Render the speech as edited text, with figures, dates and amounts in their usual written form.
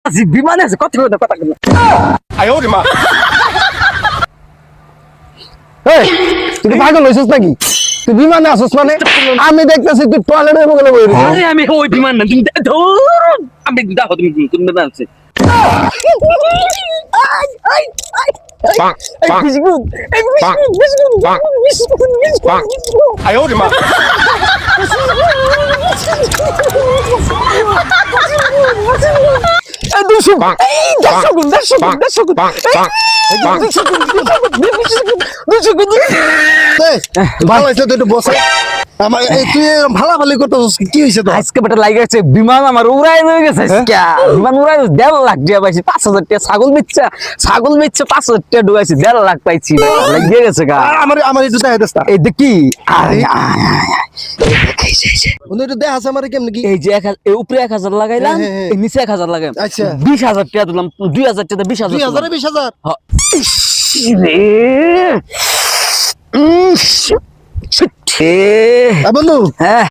আসি বিমানে আছে কথা কথা কথা এই তুই পাগল হইছিস নাকি তুই বিমানে আসছিস মানে আমি দেখতেছি তুই টয়লেটের বগলে বই রইছিস আরে আমি ওই বিমান না তুমি ধর আমি দেখো তুমি তুমি বিমান আছে ভালো হয়েছে তুই একটু বসে আমার এই তুই ভালাভালি করতেছিস কি হয়েছে তো আজকে বেটা লাগে গেছে বিমান আমার উড়াই হয়ে গেছে বিমান উড়াই 1.5 লাখ টাকা পাইছি 5,000 টাকা ছাগল বেচছে 5,000 টাকা ঢুকাইছি 1.5 লাখ পাইছি লাগিয়ে গেছে গা আমার একটু দেখা দেস্তা এই দেখি বন্ধু একটু দেখা আছে আমার কেমন কি এই যে এই উপরে 1,000 লাগাইলাম এই নিচে 1,000 লাগাইলাম আচ্ছা 20,000 টাকা দিলাম 2,000 টাকা 20,000 বন্ধু হ্যাঁ